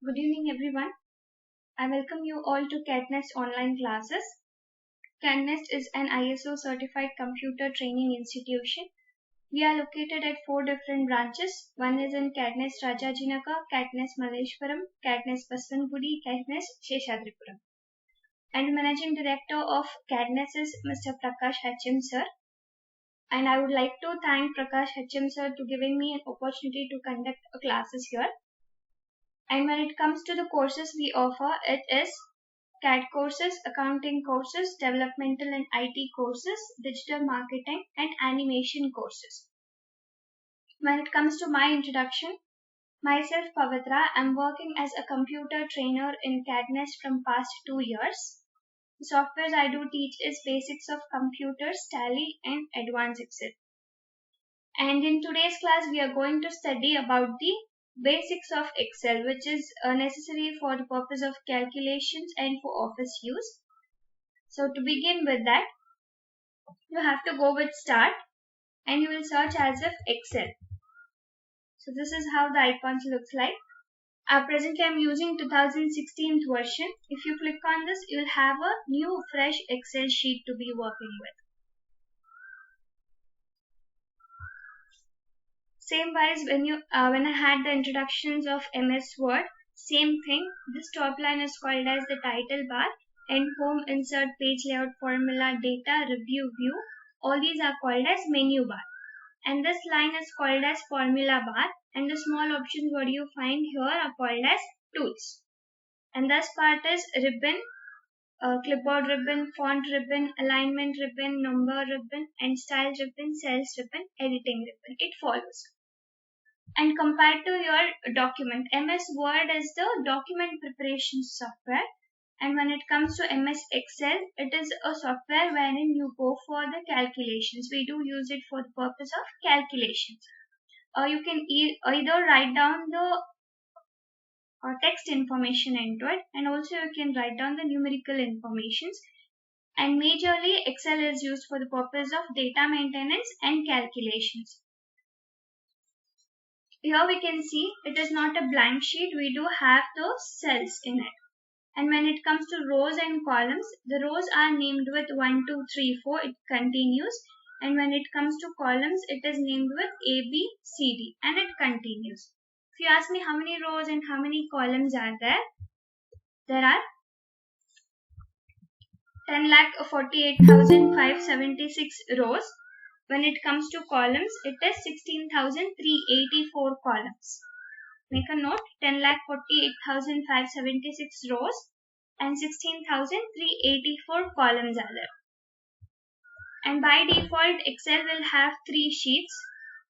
Good evening, everyone. I welcome you all to CATNEST online classes. CATNEST is an ISO certified computer training institution. We are located at 4 different branches. One is in CATNEST Rajajinagar, CATNEST Malleshwaram, CATNEST Baswantgudi, CATNEST Sheshadripuram. And Managing Director of CATNEST is Mr. Prakash HM sir. And I would like to thank Prakash HM sir to giving me an opportunity to conduct classes here. And when it comes to the courses we offer, it is CAD courses, accounting courses, developmental and IT courses, digital marketing, and animation courses. When it comes to my introduction, myself Pavitra, I'm working as a computer trainer in CADNEST from past 2 years. The softwares I do teach is basics of computers, Tally, and advanced Excel. And in today's class, we are going to study about the basics of Excel, which is necessary for the purpose of calculations and for office use. So to begin with that, you have to go with Start and you will search as if Excel. So this is how the icons looks like. Presently I'm using 2016 version. If you click on this, you'll have a new fresh Excel sheet to be working with. Same wise when I had the introductions of MS Word, same thing. This top line is called as the title bar and home, insert, page layout, formula, data, review, view. All these are called as menu bar. And this line is called as formula bar, and the small options what you find here are called as tools. And this part is ribbon, clipboard ribbon, font ribbon, alignment ribbon, number ribbon, and style ribbon, cells ribbon, editing ribbon. It follows. And compared to your document, MS Word is the document preparation software. And when it comes to MS Excel, it is a software wherein you go for the calculations. We do use it for the purpose of calculations. You can either write down the text information into it, and also you can write down the numerical informations. And majorly, Excel is used for the purpose of data maintenance and calculations. Here we can see it is not a blank sheet. We do have those cells in it. And when it comes to rows and columns, the rows are named with 1, 2, 3, 4. It continues. And when it comes to columns, it is named with A, B, C, D. And it continues. If you ask me how many rows and how many columns are there, there are 10,48,576 rows. When it comes to columns, it is 16,384 columns. Make a note, 10,48,576 rows and 16,384 columns are there. And by default, Excel will have 3 sheets.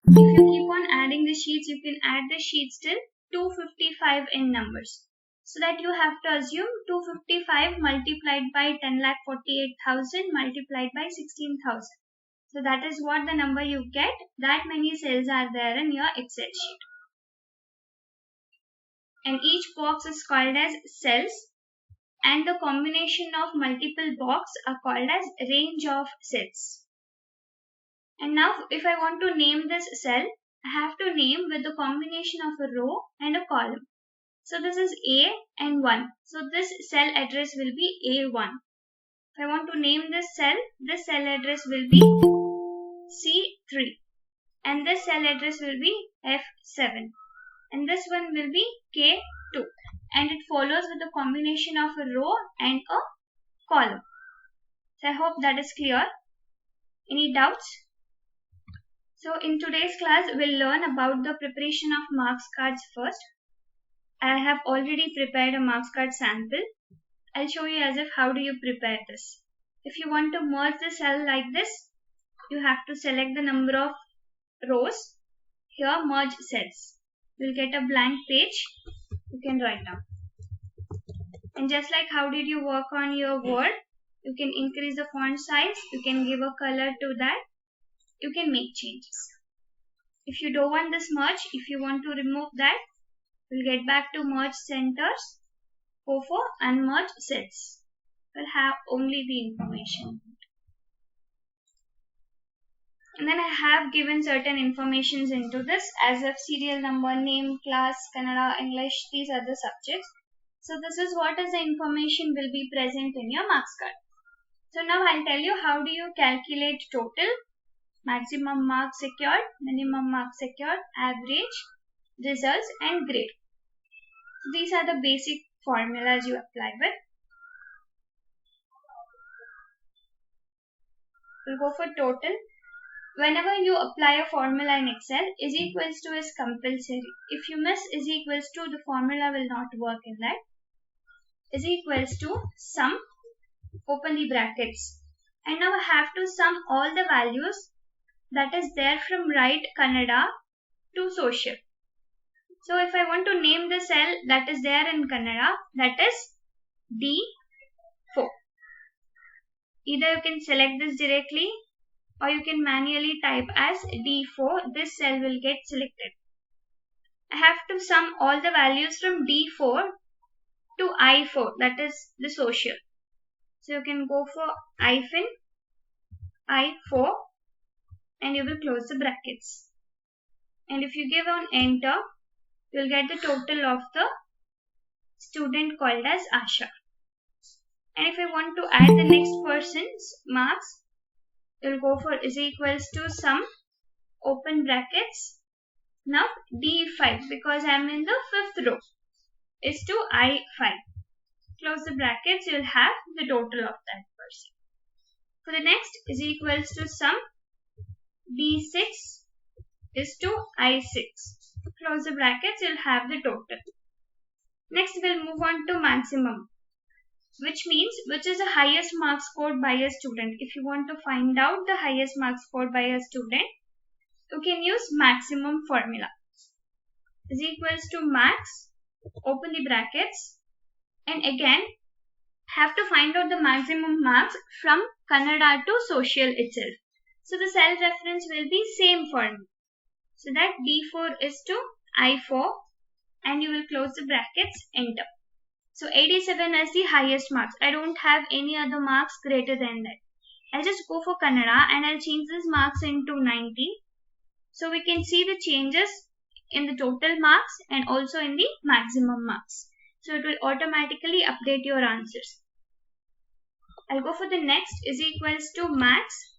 If you keep on adding the sheets, you can add the sheets till 255 in numbers. So that you have to assume 255 multiplied by 10,48,000 multiplied by 16,000. So that is what the number you get. That many cells are there in your Excel sheet. And each box is called as cells, and the combination of multiple boxes are called as range of cells. And now if I want to name this cell, I have to name with the combination of a row and a column. So this is A and 1. So this cell address will be A1. If I want to name this cell address will be C3. And this cell address will be F7. And this one will be K2. And it follows with the combination of a row and a column. So I hope that is clear. Any doubts? So in today's class, we'll learn about the preparation of marks cards first. I have already prepared a marks card sample. I'll show you as if how do you prepare this. If you want to merge the cell like this, you have to select the number of rows. Here, merge cells. You'll get a blank page. You can write down. And just like how did you work on your Word, you can increase the font size. You can give a color to that. You can make changes. If you don't want this merge, if you want to remove that, we'll get back to merge centers. Go for unmerge cells. We'll have only the information. And then I have given certain informations into this as if serial number, name, class, Kannada, English, these are the subjects. So this is what is the information will be present in your marks card. So now I'll tell you how do you calculate total, maximum marks secured, minimum marks secured, average, results and grade. So these are the basic formulas you apply with. We'll go for total. Whenever you apply a formula in Excel, is equals to is compulsory. If you miss is equals to, the formula will not work in that. Is equals to sum, open the brackets. And now I have to sum all the values that is there from right Kannada to social. So if I want to name the cell that is there in Kannada, that is D4. Either you can select this directly or you can manually type as D4. This cell will get selected. I have to sum all the values from D4 to I4, that is the social. So you can go for hyphen I4 and you will close the brackets. And if you give on enter, you will get the total of the student called as Asha. And if I want to add the next person's marks, you will go for is equals to sum, open brackets. Now D5, because I am in the 5th row, is to I5. Close the brackets, you will have the total of that person. For the next is equals to sum, D6 is to I6. Close the brackets, you will have the total. Next we'll move on to maximum, which means which is the highest marks scored by a student. If you want to find out the highest marks scored by a student, you can use maximum formula. Is equals to max, open the brackets, and again have to find out the maximum marks from Kannada to social itself. So the cell reference will be same formula. So that D4 is to I4 and you will close the brackets, enter. So 87 is the highest marks. I don't have any other marks greater than that. I'll just go for Kannada and I'll change this marks into 90. So we can see the changes in the total marks and also in the maximum marks. So it will automatically update your answers. I'll go for the next is equals to max.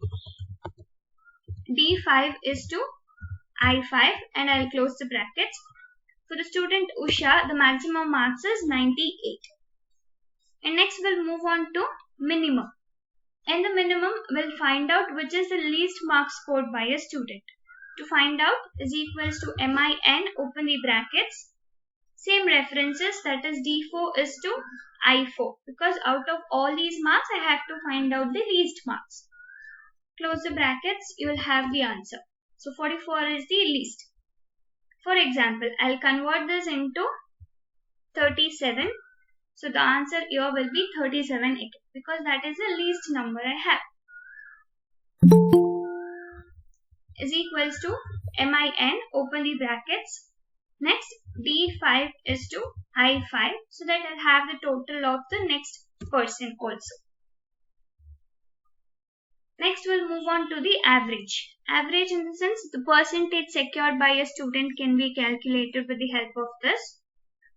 D5 is to I5 and I'll close the brackets. For the student Usha, the maximum marks is 98. And next we'll move on to minimum. In the minimum, we'll find out which is the least marks scored by a student. To find out is equals to MIN, open the brackets. Same references, that is D4 is to I4. Because out of all these marks, I have to find out the least marks. Close the brackets, you will have the answer. So 44 is the least. For example, I'll convert this into 37. So the answer here will be 37 again, because that is the least number I have. Is equals to MIN, open the brackets. Next D5 is to I5, so that I'll have the total of the next person also. Next we'll move on to the average. Average in the sense the percentage secured by a student can be calculated with the help of this.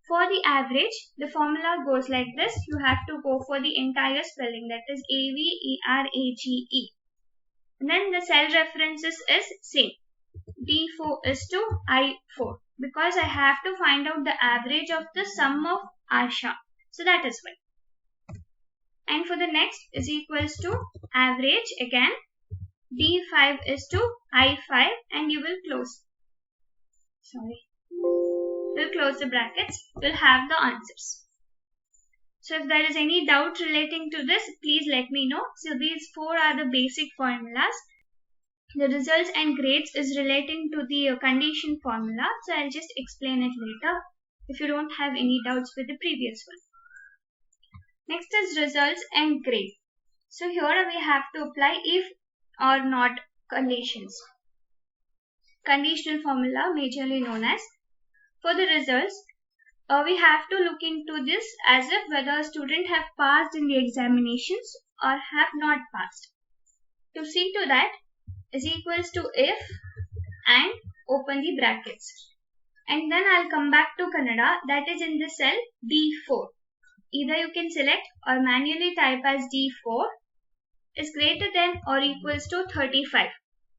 For the average, the formula goes like this. You have to go for the entire spelling, that is AVERAGE. And then the cell references is same. D4 is to I4 because I have to find out the average of the sum of Asha. So that is why. And for the next is equals to average again. D5 is to I5 and you will close. We'll close the brackets. We'll have the answers. So if there is any doubt relating to this, please let me know. So these four are the basic formulas. The results and grades is relating to the condition formula. So I'll just explain it later if you don't have any doubts with the previous one. Next is results and grade. So here we have to apply if or not conditions. Conditional formula, majorly known as. For the results, we have to look into this as if whether a student have passed in the examinations or have not passed. To see to that, is equals to if and open the brackets. And then I'll come back to Kannada, that is in the cell D4. Either you can select or manually type as D4 is greater than or equals to 35,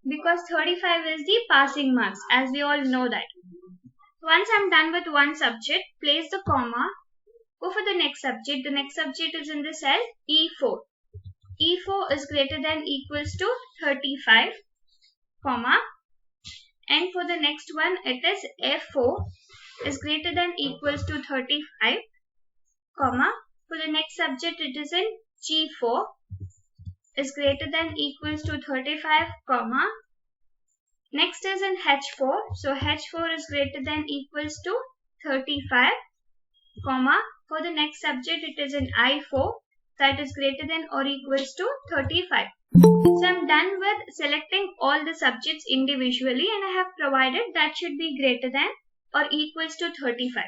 because 35 is the passing marks, as we all know that. Once I'm done with one subject, place the comma, go for the next subject. The next subject is in the cell E4. E4 is greater than equals to 35, comma, and for the next one it is F4 is greater than equals to 35, comma, for the next subject it is in G4 is greater than equals to 35, comma. Next is in H4, so H4 is greater than equals to 35, comma, for the next subject it is in I4, that is greater than or equals to 35. So I'm done with selecting all the subjects individually, and I have provided that should be greater than or equals to 35.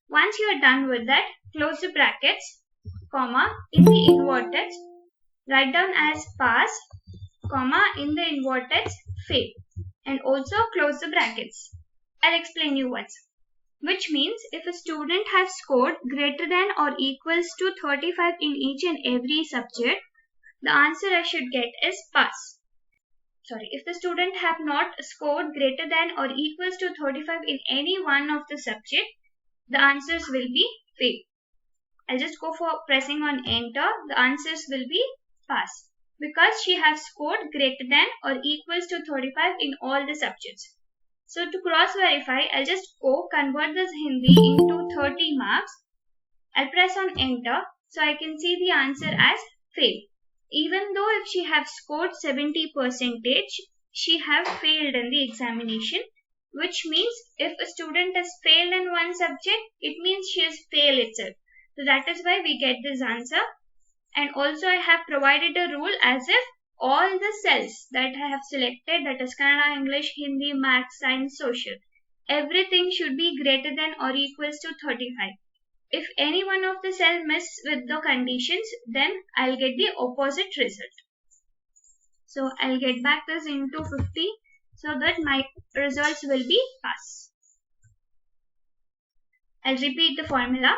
Once you are done with that, close the brackets, comma, in the inverted, write down as pass, comma, in the inverted fail, and also close the brackets. I'll explain you once. Which means if a student has scored greater than or equals to 35 in each and every subject, the answer I should get is pass. Sorry, if the student have not scored greater than or equals to 35 in any one of the subject, the answers will be fail. I'll just go for pressing on enter. The answers will be pass, because she has scored greater than or equals to 35 in all the subjects. So to cross verify, I'll just go convert this Hindi into 30 marks. I'll press on enter, so I can see the answer as fail. Even though if she have scored 70%, she have failed in the examination, which means if a student has failed in one subject, it means she has failed itself. So that is why we get this answer. And also I have provided a rule as if all the cells that I have selected, that is Kannada, English, Hindi, Math, Science, Social, everything should be greater than or equals to 35. If any one of the cell miss with the conditions, then I'll get the opposite result. So I'll get back this into 50 so that my results will be pass. I'll repeat the formula.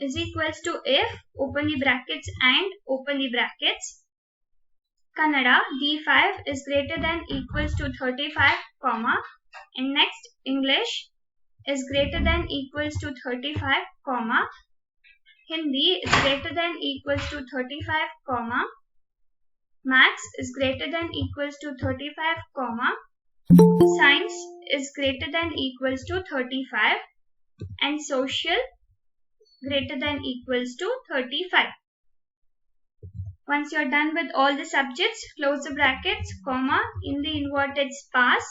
Is equals to if, open the brackets and open the brackets, Kannada D5 is greater than equals to 35, comma, and next English is greater than equals to 35, comma, Hindi is greater than equals to 35, comma, Maths is greater than equals to 35, comma, Science is greater than equals to 35, and Social greater than equals to 35. Once you're done with all the subjects, close the brackets, comma, in the inverted pass,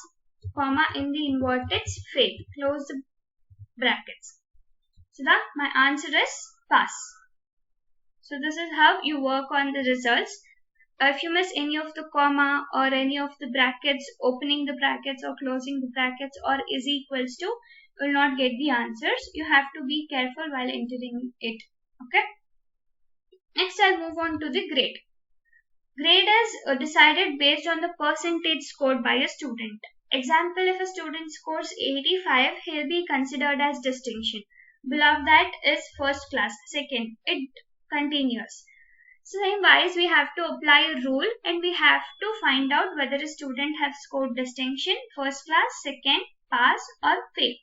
comma, in the inverted fail. Close the brackets. So that my answer is pass. So this is how you work on the results. If you miss any of the comma or any of the brackets, opening the brackets or closing the brackets or is equals to, will not get the answers. You have to be careful while entering it. Okay. Next, I'll move on to the grade. Grade is decided based on the percentage scored by a student. Example, if a student scores 85, he'll be considered as distinction. Below that is first class, second. It continues. Same wise, we have to apply a rule and we have to find out whether a student has scored distinction, first class, second, pass or fail.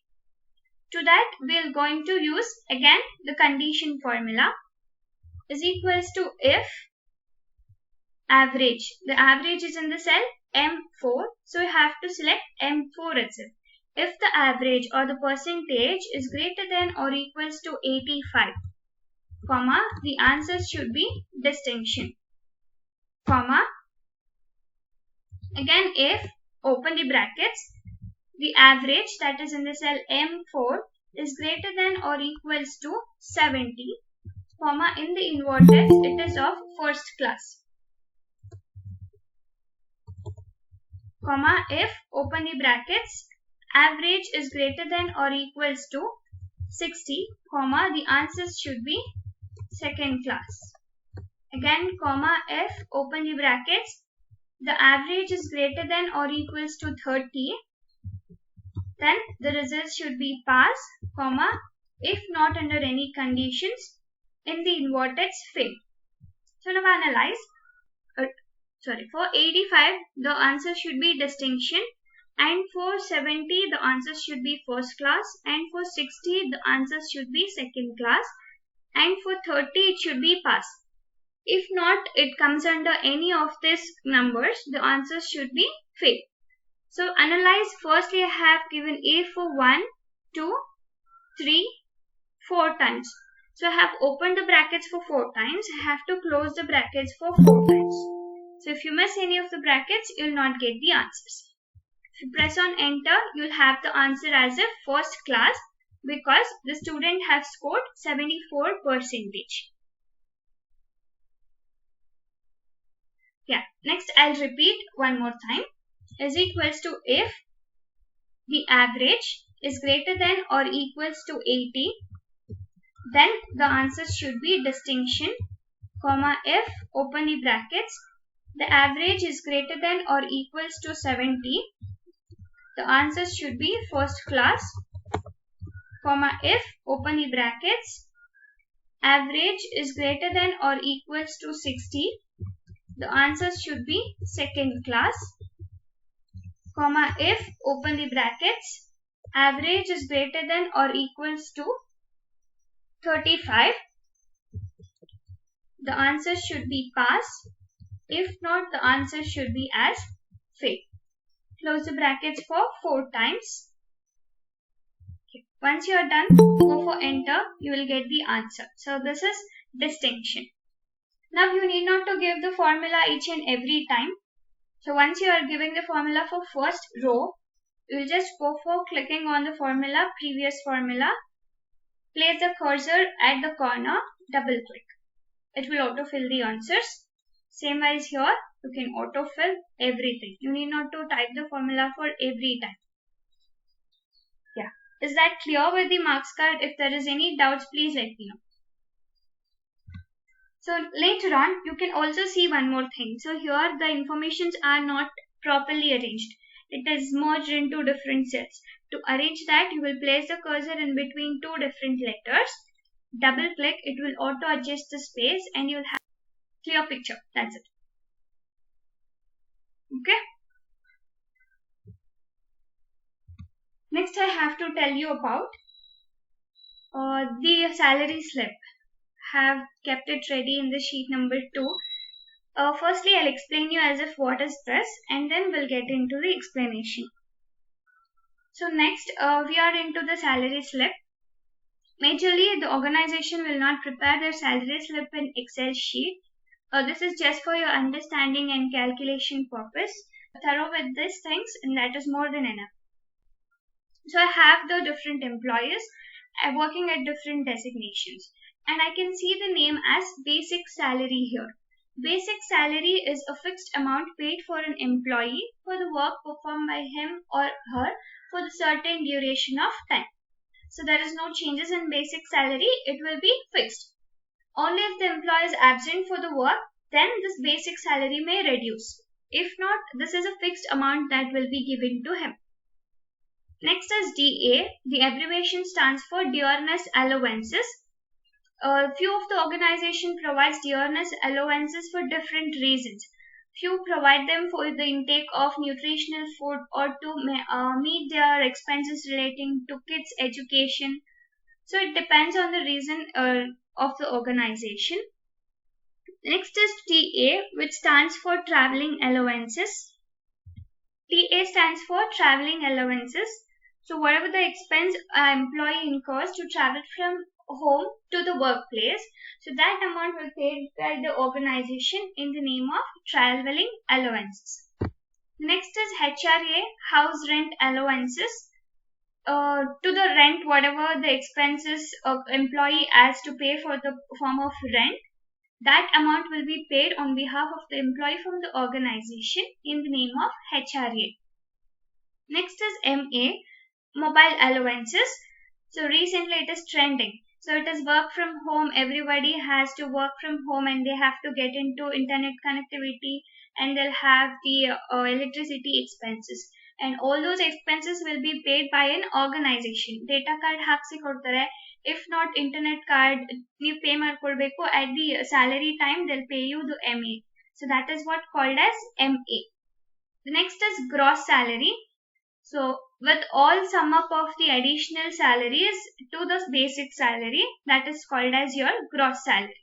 To that, we are going to use again the condition formula. Is equals to if average. The average is in the cell M4, so we have to select M4 itself. If the average or the percentage is greater than or equals to 85, comma, the answer should be distinction, comma, again if, open the brackets, the average that is in the cell M4 is greater than or equals to 70, comma, in the inverted it is of first class, comma, if, open the brackets, average is greater than or equals to 60, comma, the answers should be second class. Again, comma, if, open the brackets, the average is greater than or equals to 30, then the result should be pass, comma, if not under any conditions, in the inverted fail. So now analyze. For 85, the answer should be distinction, and for 70, the answer should be first class, and for 60, the answer should be second class, and for 30, it should be pass. If not, it comes under any of these numbers, the answer should be fail. So analyze. Firstly, I have given A for 1, 2, 3, 4 times. So I have opened the brackets for 4 times. I have to close the brackets for 4 times. So if you miss any of the brackets, you will not get the answers. If you press on enter, you will have the answer as a first class because the student has scored 74%. Yeah, next I'll repeat one more time. Is equals to if the average is greater than or equals to 80, then the answer should be distinction, comma, if, open the brackets, the average is greater than or equals to 70, the answer should be first class, comma, if, open the brackets, average is greater than or equals to 60, the answer should be second class, comma, if, open the brackets, average is greater than or equals to 35, the answer should be pass. If not, the answer should be as fail. Close the brackets for 4 times. Okay. Once you are done, go for enter. You will get the answer. So this is distinction. Now you need not to give the formula each and every time. So once you are giving the formula for first row, you will just go for clicking on the formula, previous formula. Place the cursor at the corner, double click. It will autofill the answers. Same as here, you can autofill everything. You need not to type the formula for every time. Yeah. Is that clear with the marks card? If there is any doubts, please let me know. So later on, you can also see one more thing. So here the informations are not properly arranged. It is merged into different cells. To arrange that, you will place the cursor in between two different letters. Double click, it will auto adjust the space and you will have a clear picture. That's it. Okay. Next, I have to tell you about the salary slip. Have kept it ready in the sheet number 2. Firstly, I'll explain you as if what is this, and then we'll get into the explanation. So next, we are into the salary slip. Majorly, the organization will not prepare their salary slip in Excel sheet. This is just for your understanding and calculation purpose. Thorough with these things, and that is more than enough. So I have the different employees working at different designations, and I can see the name as basic salary here. Basic salary is a fixed amount paid for an employee for the work performed by him or her for the certain duration of time. So there is no changes in basic salary, it will be fixed. Only if the employee is absent for the work, then this basic salary may reduce. If not, this is a fixed amount that will be given to him. Next is DA. The abbreviation stands for Dearness Allowances. Few of the organization provides dearness allowances for different reasons. Few provide them for the intake of nutritional food or to meet their expenses relating to kids' education. So it depends on the reason of the organization. Next is TA, which stands for Traveling Allowances. TA stands for Traveling Allowances. So whatever the expense an employee incurs to travel from home to the workplace, so that amount will be paid by the organization in the name of traveling allowances. Next is HRA, house rent allowances. To the rent, whatever the expenses employee has to pay for the form of rent, that amount will be paid on behalf of the employee from the organization in the name of HRA. Next is MA, mobile allowances. So recently it is trending. So it is work from home. Everybody has to work from home and they have to get into internet connectivity and they'll have the electricity expenses, and all those expenses will be paid by an organization. Data card ಹಾಕ್ಸಿ ಕೊಡ್ತಾರೆ. If not internet card ನೀವು pay ಮಾಡ್ಕೊಳ್ಬೇಕು. At the salary time they'll pay you the MA. So that is what called as MA. The next is gross salary. So with all sum up of the additional salaries to the basic salary, that is called as your gross salary.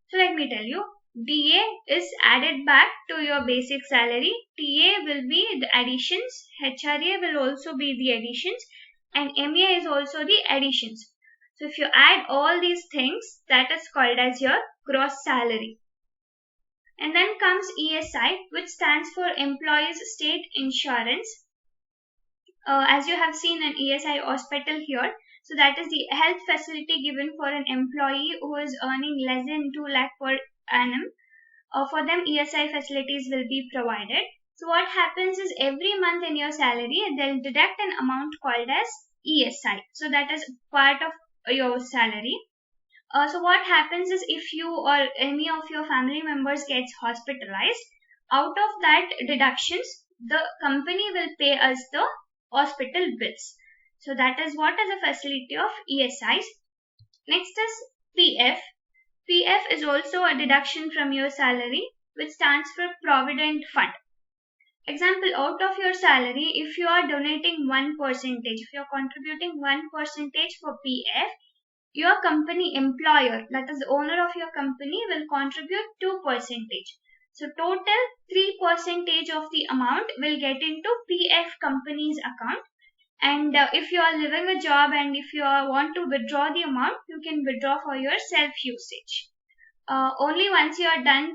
So let me tell you, DA is added back to your basic salary. TA will be the additions, HRA will also be the additions, and MA is also the additions. So if you add all these things, that is called as your gross salary. And then comes ESI, which stands for Employees State Insurance. As you have seen an ESI hospital here, so that is the health facility given for an employee who is earning less than 2 lakh per annum. For them ESI facilities will be provided. So what happens is every month in your salary they'll deduct an amount called as ESI. So that is part of your salary. So what happens is if you or any of your family members gets hospitalized, out of that deductions the company will pay us the hospital bills. So that is what is a facility of ESIs. Next is PF. PF is also a deduction from your salary, which stands for Provident Fund. Example, out of your salary, if you are donating 1%, if you are contributing 1% for PF, your company employer, that is the owner of your company, will contribute 2%. So total 3% of the amount will get into PF company's account. And if you are leaving a job and if you want to withdraw the amount, you can withdraw for your self-usage. Only once you are done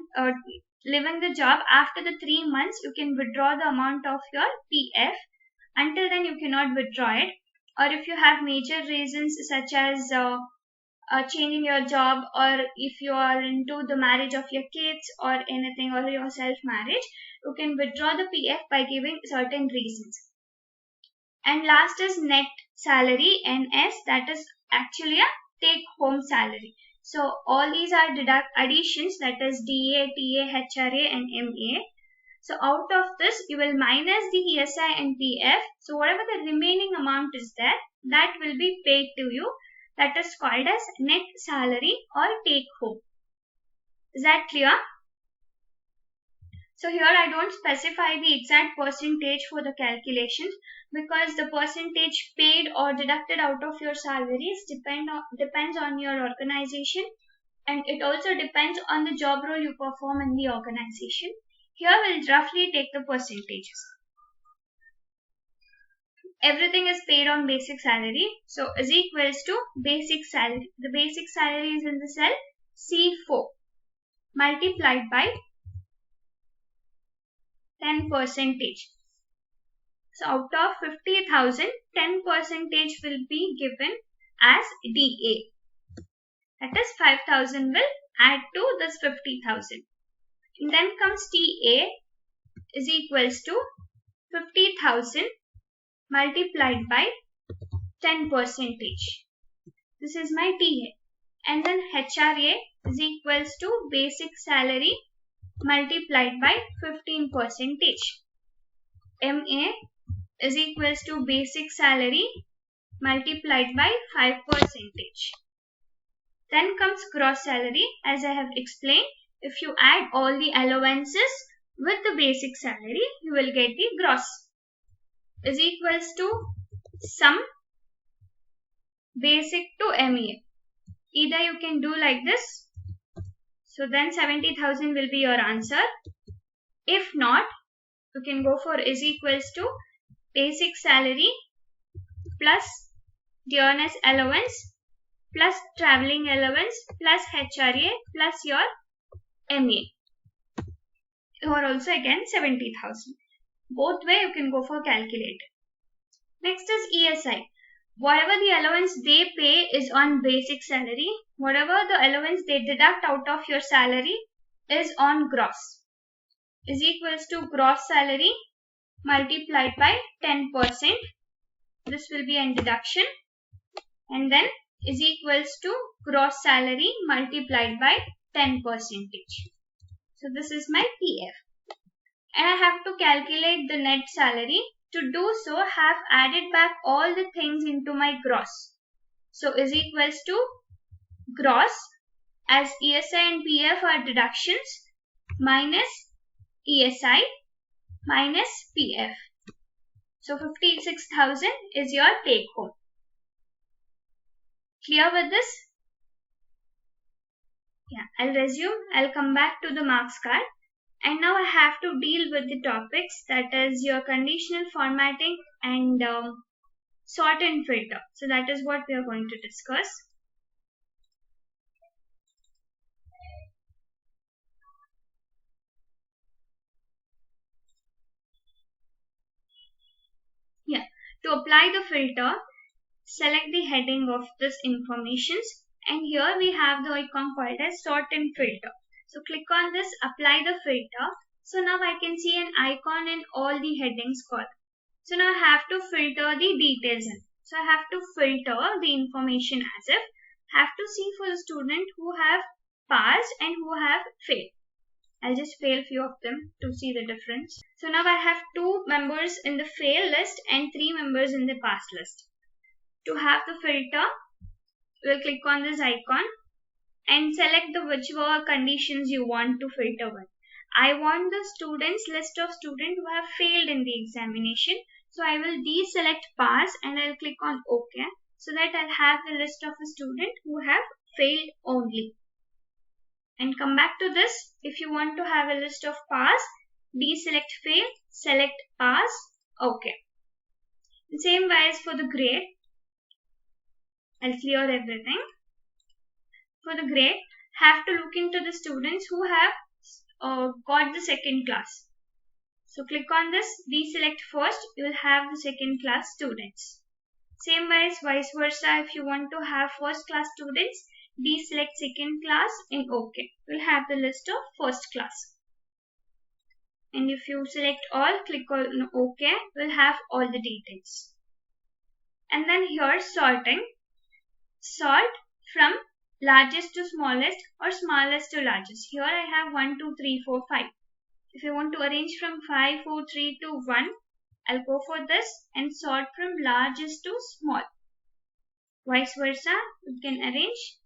leaving the job, after the 3 months, you can withdraw the amount of your PF. Until then, you cannot withdraw it. Or if you have major reasons such as changing your job, or if you are into the marriage of your kids or anything, or your self-marriage, you can withdraw the PF by giving certain reasons. And last is net salary, NS, that is actually a take-home salary. So all these are additions, that is DA, TA, HRA and MA. So out of this you will minus the ESI and PF. So whatever the remaining amount is there, that will be paid to you. That is called as net salary or take-home. Is that clear? So here I don't specify the exact percentage for the calculations, because the percentage paid or deducted out of your salaries depends on your organization, and it also depends on the job role you perform in the organization. Here we'll roughly take the percentages. Everything is paid on basic salary, so is equals to basic salary. The basic salary is in the cell C4 multiplied by 10%. So out of 50,000, 10% will be given as DA. That is 5,000 will add to this 50,000. And then comes TA is equals to 50,000 multiplied by 10%. This is my TA. And then HRA is equals to basic salary multiplied by 15%. MA is equals to basic salary multiplied by 5%. Then comes gross salary. As I have explained, if you add all the allowances with the basic salary, you will get the gross. Is equals to sum basic to MA. Either you can do like this. So then 70,000 will be your answer. If not, you can go for is equals to basic salary plus dearness allowance plus traveling allowance plus HRA plus your MA. Or also again 70,000. Both way you can go for calculator. Next is ESI. Whatever the allowance they pay is on basic salary. Whatever the allowance they deduct out of your salary is on gross. Is equals to gross salary multiplied by 10%. This will be a deduction. And then is equals to gross salary multiplied by 10%. So this is my PF. and I have to calculate the net salary. To do so, I have added back all the things into my gross. So is equals to gross as ESI and PF are deductions minus ESI minus PF. So 56,000 is your take home. Clear with this? Yeah, I'll resume. I'll come back to the marks card. And now I have to deal with the topics, that is your conditional formatting and sort and filter. So that is what we are going to discuss. Yeah, to apply the filter, select the heading of this information, and here we have the icon called as sort and filter. So click on this, apply the filter. So now I can see an icon in all the headings column. So now I have to filter the details in. So I have to filter the information as if I have to see for the student who have passed and who have failed. I'll just fail few of them to see the difference. So now I have 2 members in the fail list and 3 members in the pass list. To have the filter, we'll click on this icon and select the whichever conditions you want to filter with. I want the students list of students who have failed in the examination. So I will deselect pass and I'll click on OK, so that I'll have the list of a student who have failed only. And come back to this. If you want to have a list of pass, deselect fail, select pass, OK. The same way as for the grade. I'll clear everything. For the grade, have to look into the students who have got the second class. So click on this, deselect first, you will have the second class students. Same way as vice versa, if you want to have first class students, deselect second class and OK. We'll have the list of first class. And if you select all, click on OK, we'll have all the details. And then here sorting. Sort from largest to smallest or smallest to largest. Here I have 1, 2, 3, 4, 5. If you want to arrange from 5, 4, 3 to 1, I'll go for this and sort from largest to small. Vice versa, you can arrange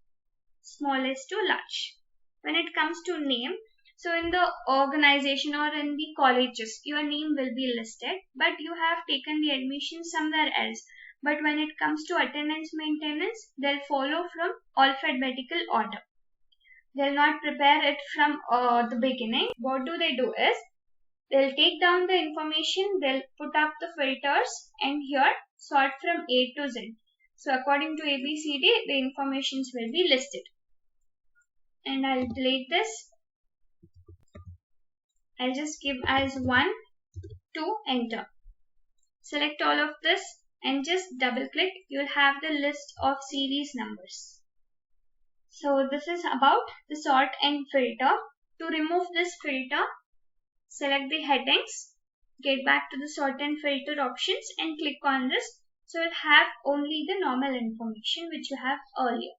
smallest to large. When it comes to name, so in the organization or in the colleges, your name will be listed, but you have taken the admission somewhere else. But when it comes to attendance maintenance, they'll follow from alphabetical order. They'll not prepare it from the beginning. What do? Is they'll take down the information, they'll put up the filters, and here sort from A to Z. So according to ABCD, the informations will be listed. And I'll delete this. I'll just give as 1, 2, enter. Select all of this and just double click. You'll have the list of series numbers. So this is about the sort and filter. To remove this filter, select the headings, get back to the sort and filter options and click on this. So you'll have only the normal information which you have earlier.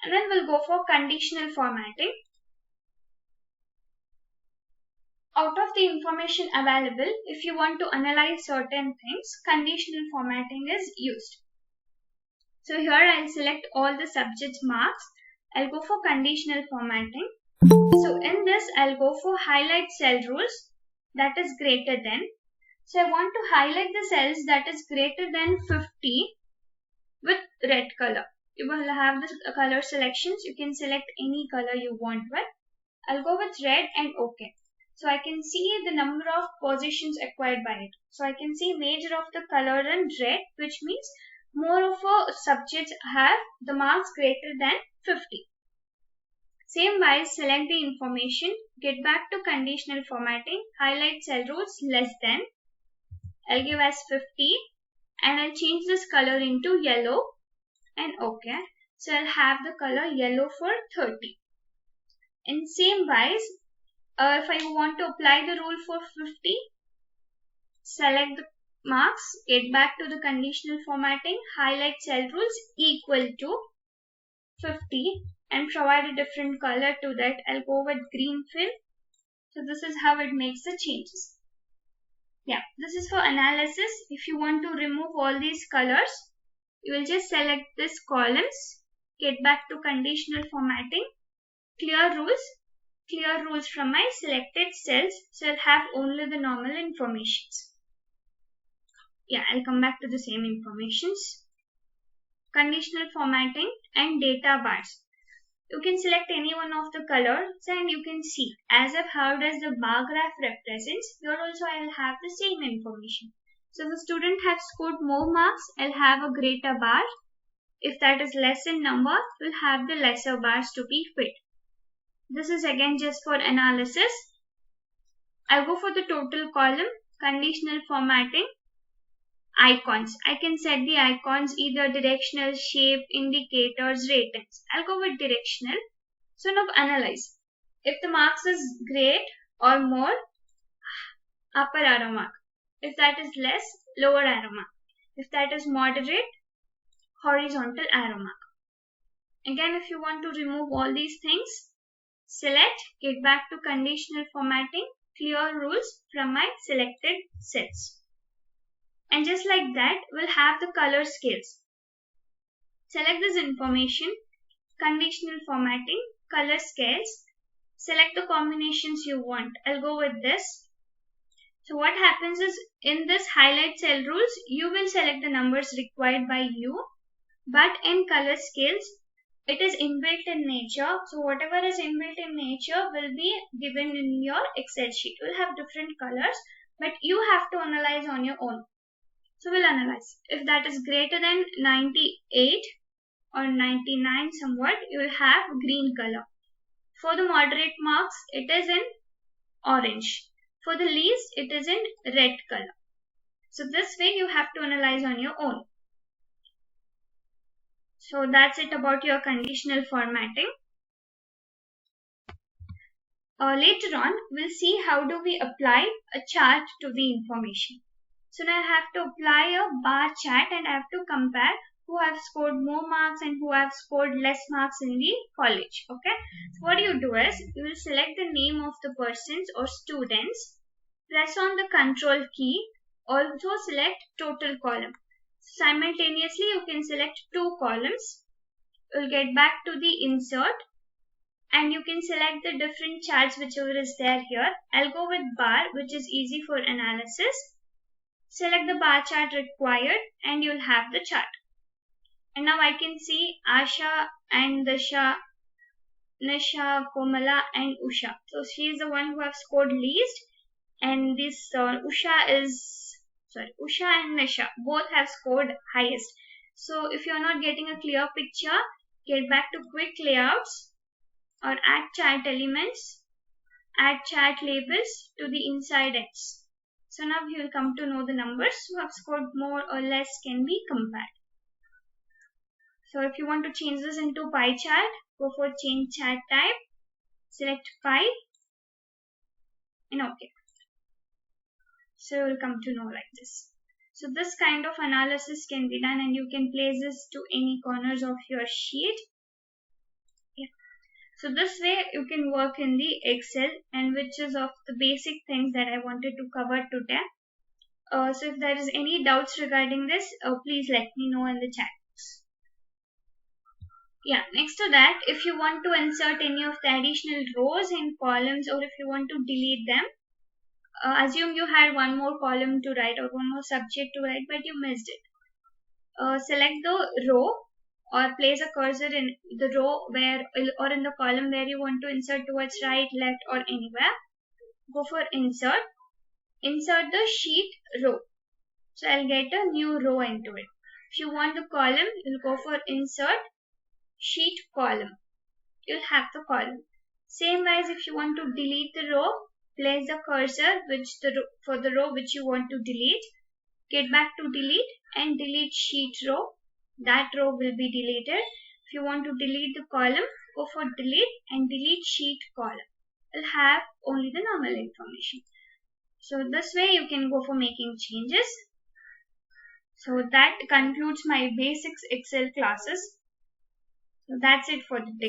And then we'll go for conditional formatting. Out of the information available, if you want to analyze certain things, conditional formatting is used. So here I'll select all the subject marks. I'll go for conditional formatting. So in this, I'll go for highlight cell rules, that is greater than. So I want to highlight the cells that is greater than 50 with red color. You will have the color selections. You can select any color you want with. I'll go with red and OK. So I can see the number of positions acquired by it. So I can see major of the color in red, which means more of a subjects have the marks greater than 50. Same wise, select the information, get back to conditional formatting, highlight cell rules less than. I'll give as 50 and I'll change this color into yellow and OK. So I'll have the color yellow for 30. In same wise, if I want to apply the rule for 50, select the marks, get back to the conditional formatting, highlight cell rules equal to 50 and provide a different color to that. I'll go with green fill So this is how it makes the changes. Yeah, this is for analysis. If you want to remove all these colors, you will just select this columns, get back to conditional formatting, clear rules from my selected cells, so I'll have only the normal informations. Yeah, I'll come back to the same informations. Conditional formatting and data bars. You can select any one of the colors and you can see as of how does the bar graph represents. Here also I will have the same information. So if the student has scored more marks, I'll have a greater bar. If that is less in number, we'll have the lesser bars to be filled. This is again just for analysis. I'll go for the total column, conditional formatting, icons. I can set the icons either directional, shape, indicators, ratings. I'll go with directional. So now analyze. If the marks is great or more, upper arrow mark. If that is less, lower arrow mark. If that is moderate, horizontal arrow mark. Again, if you want to remove all these things, select, get back to conditional formatting, clear rules from my selected cells. And just like that, we'll have the color scales. Select this information, conditional formatting, color scales. Select the combinations you want. I'll go with this. So what happens is in this highlight cell rules, you will select the numbers required by you. But in color scales, it is inbuilt in nature. So whatever is inbuilt in nature will be given in your Excel sheet. We'll have different colors, but you have to analyze on your own. So we'll analyze. If that is greater than 98 or 99 somewhat, you will have green color. For the moderate marks, it is in orange. For the least, it is in red color. So this way you have to analyze on your own. So that's it about your conditional formatting. Later on, we'll see how do we apply a chart to the information. So now I have to apply a bar chart and I have to compare who have scored more marks and who have scored less marks in the college. Okay. So what you do is you will select the name of the persons or students, press on the control key, also select total column. Simultaneously you can select two columns. You'll get back to the insert and you can select the different charts whichever is there here. I'll go with bar, which is easy for analysis. Select the bar chart required and you'll have the chart. And now I can see Asha and Dasha, Nisha, Komala and Usha. So she is the one who have scored least, and this Usha and Nisha both have scored highest. So if you are not getting a clear picture, get back to quick layouts or add chart elements, add chart labels to the inside ends. So now you will come to know the numbers who have scored more or less can be compared. So if you want to change this into pie chart, go for change chart type, select pie and OK. So you'll come to know like this. So this kind of analysis can be done and you can place this to any corners of your sheet. Yeah. So this way you can work in the Excel, and which is of the basic things that I wanted to cover today. So if there is any doubts regarding this, please let me know in the chat box. Yeah, next to that, if you want to insert any of the additional rows and columns, or if you want to delete them, assume you had one more column to write or one more subject to write, but you missed it. Select the row or place a cursor in the row where or in the column where you want to insert towards right, left or anywhere. Go for insert. Insert the sheet row. So I'll get a new row into it. If you want the column, you'll go for insert, sheet column. You'll have the column. Same as if you want to delete the row, place the cursor for the row which you want to delete. Get back to delete and delete sheet row. That row will be deleted. If you want to delete the column, go for delete and delete sheet column. You'll have only the normal information. So this way you can go for making changes. So that concludes my basics Excel classes. So that's it for today.